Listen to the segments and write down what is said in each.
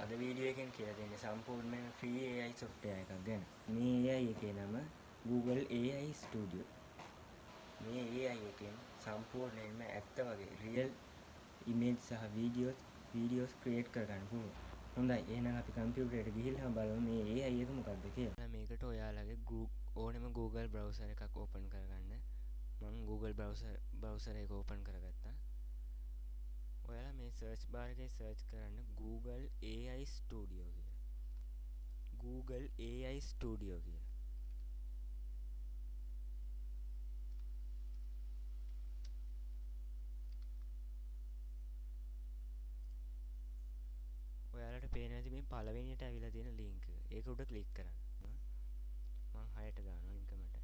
අද වීඩියෝ එකෙන් කියලා දෙන්නේ සම්පූර්ණයෙන් ෆ්‍රී AI software එකක් ගැන. මේ AI එකේ නම Google AI Studio. මේ AI එකෙන් සම්පූර්ණයෙන්ම ඇත්ත වගේ real image සහ videos create කරගන්න පුළුවන්. හොඳයි එහෙනම් අපි කම්පියුටරේට ගිහිල්ලා බලමු මේ AI එක මොකක්ද කියලා. මේකට ඔයාලගේ ඕනෙම Google browser එකක් open කරගන්න. මම Google browser එක open කරගත්තා. ඔයාලා මේ search bar එකේ search කරන්න Google AI Studio කියලා. Google AI Studio කියලා. ඔයාලට පේනවා ඇති මේ පළවෙනියට ඇවිල්ලා තියෙන link එක. ඒක උඩ click කරන්න. මම 6ට දානවා incomment.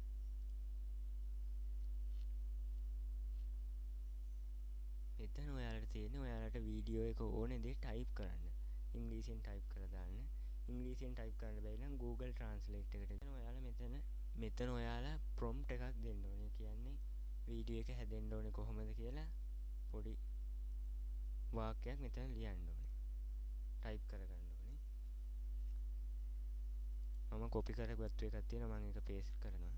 මෙතන ඔයාලට තියෙන්නේ ඔයාලට වීඩියෝ එක ඕනේ දේ type කරන්න. ඉංග්‍රීසියෙන් type කරලා දාන්න. ඉංග්‍රීසියෙන් type කරන්න බැරි නම් Google Translate එකට ඔයාලා මෙතන ඔයාලා prompt එකක් දෙන්න ඕනේ. කියන්නේ වීඩියෝ එක හැදෙන්න ඕනේ කොහොමද කියලා පොඩි වාක්‍යයක් මෙතන ලියන්න ඕනේ. type කරගන්න ඕනේ. මම copy කරගත්තු එකක් තියෙනවා මම ඒක paste කරනවා.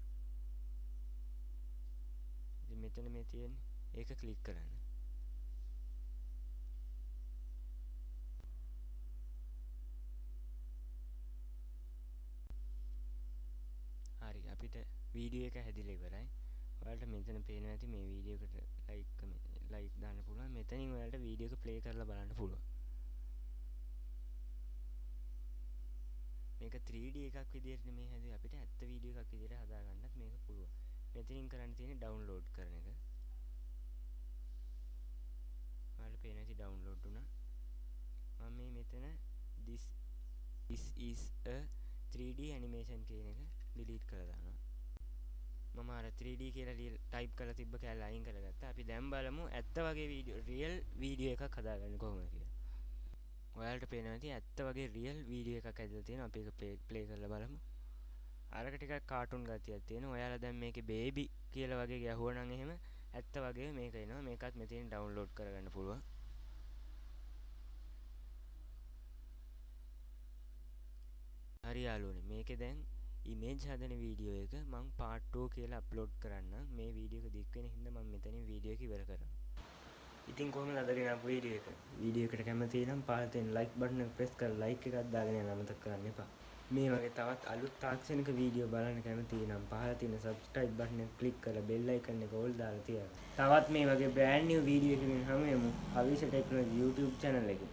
ඉතින් මෙතන මේ තියෙන්නේ ඒක click කරන්න. හරි අපිට වීඩියෝ එක හැදිලා ඉවරයි. ඔයාලට මෙතන පේනවා ඇති මේ වීඩියෝ එකට like දාන්න පුළුවන්. මෙතනින් ඔයාලට වීඩියෝ එක play කරලා බලන්න පුළුවන්. මේක 3D එකක් විදිහට නෙමෙයි හැදුවේ අපිට ඇත්ත වීඩියෝ එකක් විදිහට හදාගන්නත් මේක පුළුවන්. මෙතනින් කරන්න තියෙන්නේ download කරන එක. ඔයාලට පේනවා ඇති download වුණා. මම මෙතන this is a 3D animation කියන එක delete කරලා දානවා. මම අර 3D කියලා type කරලා තිබ්බ කැලේ අයින් කරගත්තා. අපි දැන් බලමු ඇත්ත වගේ real වීඩියෝ එකක් හදාගන්නේ කොහොමද කියලා. ඔයාලට පේනවා ඇති ඇත්ත වගේ real වීඩියෝ එකක් ඇදලා තියෙනවා. අපි ඒක play කරලා බලමු. අරක ටිකක් කාටුන් ගතියක් තියෙනවා. ඔයාලා දැන් මේකේ baby කියලා වගේ ගැහුවා නම් එහෙම ඇත්ත වගේ මේක එනවා. මේකත් මෙතනින් download කරගන්න පුළුවන්. හරි යාළුවනේ මේකේ දැන් ඉමේජ් හදන වීඩියෝ එක මම part 2 කියලා අප්ලෝඩ් කරන්න. මේ වීඩියෝ එක දික් වෙන හින්දා මම මෙතනින් වීඩියෝ එක ඉවර කරනවා. ඉතින් කොහොමද අද ගෙනාපු වීඩියෝ එක? වීඩියෝ එකට කැමති නම් පහළ තියෙන like button එක press කරලා like එකක් දාගෙන යන්න අමතක කරන්න එපා. මේ වගේ තවත් අලුත් තාක්ෂණික වීඩියෝ බලන්න කැමති නම් පහළ තියෙන subscribe button එක click කරලා bell icon එක all දාලා තියන්න. තවත් මේ වගේ brand new වීඩියෝ එකකින් හමු වෙමු. අවිෂ ටෙක්නොලොජි YouTube channel එකේ.